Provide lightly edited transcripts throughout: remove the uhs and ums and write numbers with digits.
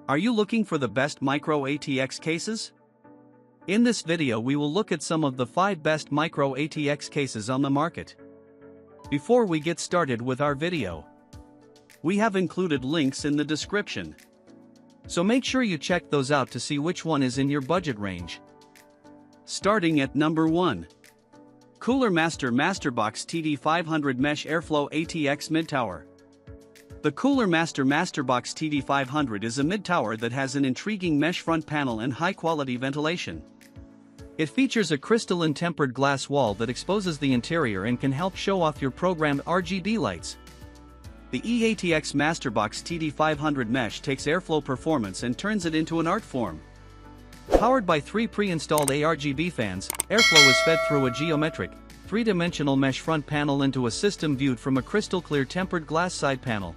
Are you looking for the best Micro ATX cases? In this video we will look at some of the 5 best Micro ATX cases on the market. Before we get started with our video, we have included links in the description, so make sure you check those out to see which one is in your budget range. Starting at number 1. Cougar Master Masterbox TD500 Mesh Airflow ATX Midtower. The Cougar Master Masterbox TD500 is a mid-tower that has an intriguing mesh front panel and high-quality ventilation. It features a crystalline tempered glass wall that exposes the interior and can help show off your programmed RGB lights. The EATX Masterbox TD500 Mesh takes airflow performance and turns it into an art form. Powered by 3 pre-installed RGB fans, airflow is fed through a geometric, 3-dimensional mesh front panel into a system viewed from a crystal-clear tempered glass side panel.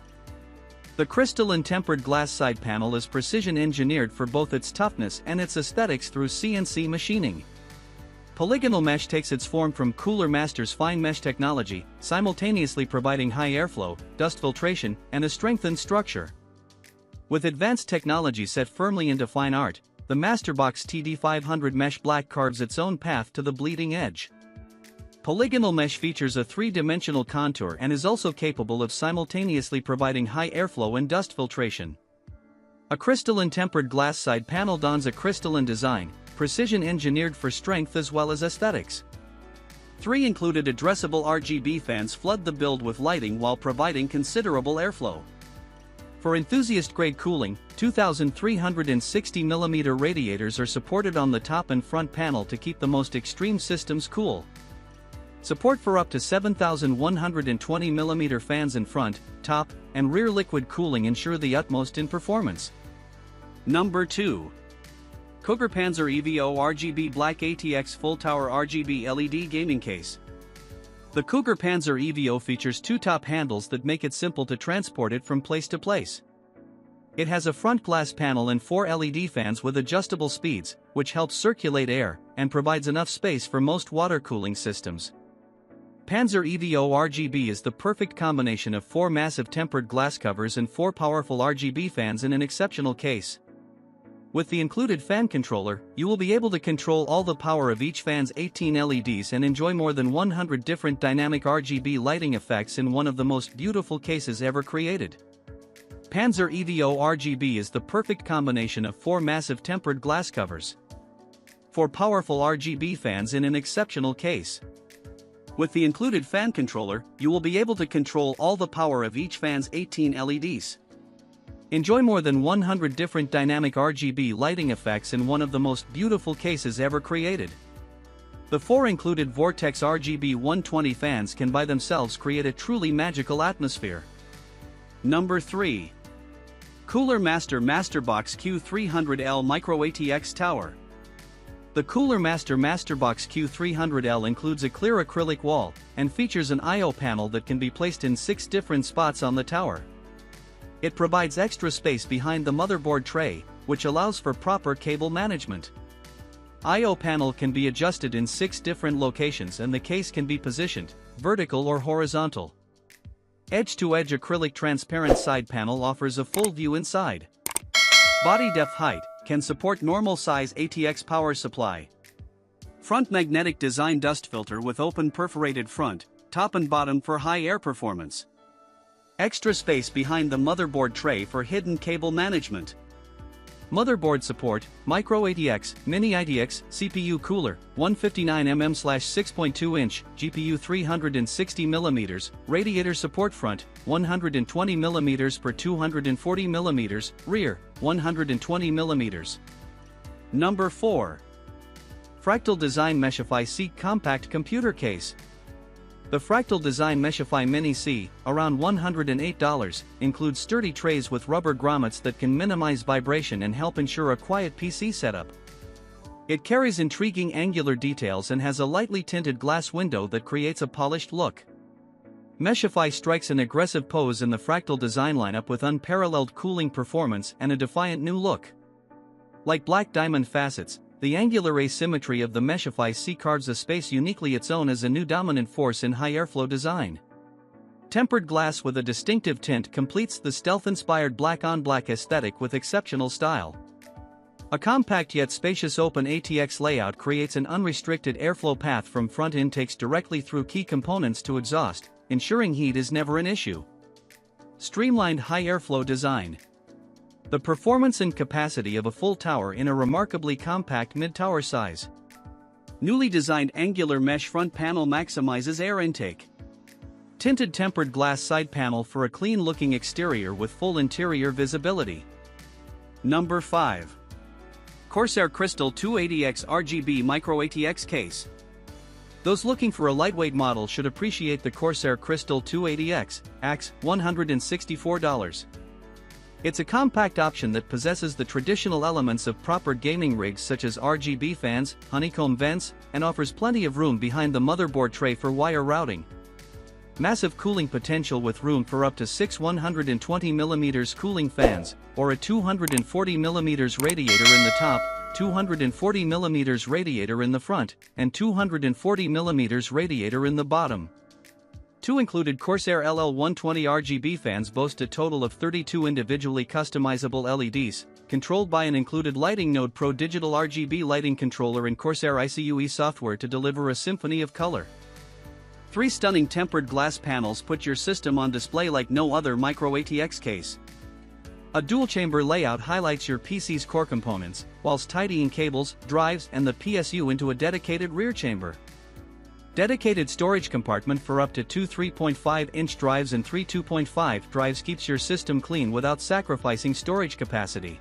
The crystalline tempered glass side panel is precision-engineered for both its toughness and its aesthetics through CNC machining. Polygonal mesh takes its form from Cougar Master's fine mesh technology, simultaneously providing high airflow, dust filtration, and a strengthened structure. With advanced technology set firmly into fine art, the Masterbox TD500 Mesh Black carves its own path to the bleeding edge. Polygonal mesh features a 3-dimensional contour and is also capable of simultaneously providing high airflow and dust filtration. A crystalline tempered glass side panel dons a crystalline design, precision-engineered for strength as well as aesthetics. 3 included addressable RGB fans flood the build with lighting while providing considerable airflow. For enthusiast-grade cooling, 2,360mm radiators are supported on the top and front panel to keep the most extreme systems cool. Support for up to 7,120mm fans in front, top, and rear liquid cooling ensure the utmost in performance. Number 2. Cougar Panzer Evo RGB Black ATX Full Tower RGB LED Gaming Case. The Cougar Panzer Evo features 2 top handles that make it simple to transport it from place to place. It has a front glass panel and 4 LED fans with adjustable speeds, which helps circulate air and provides enough space for most water cooling systems. Panzer Evo RGB is the perfect combination of 4 massive tempered glass covers and 4 powerful RGB fans in an exceptional case. With the included fan controller, you will be able to control all the power of each fan's 18 LEDs and enjoy more than 100 different dynamic RGB lighting effects in one of the most beautiful cases ever created. Panzer Evo RGB is the perfect combination of 4 massive tempered glass covers, 4 powerful RGB fans in an exceptional case. With the included fan controller, you will be able to control all the power of each fan's 18 LEDs. Enjoy more than 100 different dynamic RGB lighting effects in one of the most beautiful cases ever created. The 4 included Vortex RGB 120 fans can by themselves create a truly magical atmosphere. Number 3. Cougar Master Masterbox Q300L Micro ATX Tower. The Cougar Master Masterbox Q300L includes a clear acrylic wall and features an I/O panel that can be placed in 6 different spots on the tower. It provides extra space behind the motherboard tray, which allows for proper cable management. I/O panel can be adjusted in 6 different locations and the case can be positioned vertical or horizontal. Edge-to-edge acrylic transparent side panel offers a full view inside. Body depth height can support normal size ATX power supply. Front magnetic design dust filter with open perforated front, top and bottom for high air performance. Extra space behind the motherboard tray for hidden cable management. Motherboard support, Micro ATX, Mini ITX, CPU cooler, 159mm/6.2-inch, GPU 360mm, radiator support front, 120mm per 240mm, rear, 120mm. Number 4. Fractal Design Meshify Seat Compact Computer Case. The Fractal Design Meshify Mini C, around $108, includes sturdy trays with rubber grommets that can minimize vibration and help ensure a quiet PC setup. It carries intriguing angular details and has a lightly tinted glass window that creates a polished look. Meshify strikes an aggressive pose in the Fractal design lineup with unparalleled cooling performance and a defiant new look. Like black diamond facets, The angular asymmetry of the Meshify C carves a space uniquely its own as a new dominant force in high airflow design. Tempered glass with a distinctive tint completes the stealth-inspired black-on-black aesthetic with exceptional style. A compact yet spacious open ATX layout creates an unrestricted airflow path from front intakes directly through key components to exhaust, ensuring heat is never an issue. Streamlined high airflow design. The performance and capacity of a full tower in a remarkably compact mid-tower size. Newly designed angular mesh front panel maximizes air intake. Tinted tempered glass side panel for a clean-looking exterior with full interior visibility. Number 5. Corsair Crystal 280X RGB Micro ATX Case. Those looking for a lightweight model should appreciate the Corsair Crystal 280X, AX, $164. It's a compact option that possesses the traditional elements of proper gaming rigs such as RGB fans, honeycomb vents, and offers plenty of room behind the motherboard tray for wire routing. Massive cooling potential with room for up to 6 120mm cooling fans, or a 240mm radiator in the top, 240mm radiator in the front, and 240mm radiator in the bottom. Two included Corsair LL120 RGB fans boast a total of 32 individually customizable LEDs, controlled by an included Lighting Node Pro digital RGB lighting controller and Corsair ICUE software to deliver a symphony of color. 3 stunning tempered glass panels put your system on display like no other Micro ATX case. A dual-chamber layout highlights your PC's core components, whilst tidying cables, drives, and the PSU into a dedicated rear chamber. Dedicated storage compartment for up to 2 3.5-inch drives and 3 2.5 drives keeps your system clean without sacrificing storage capacity.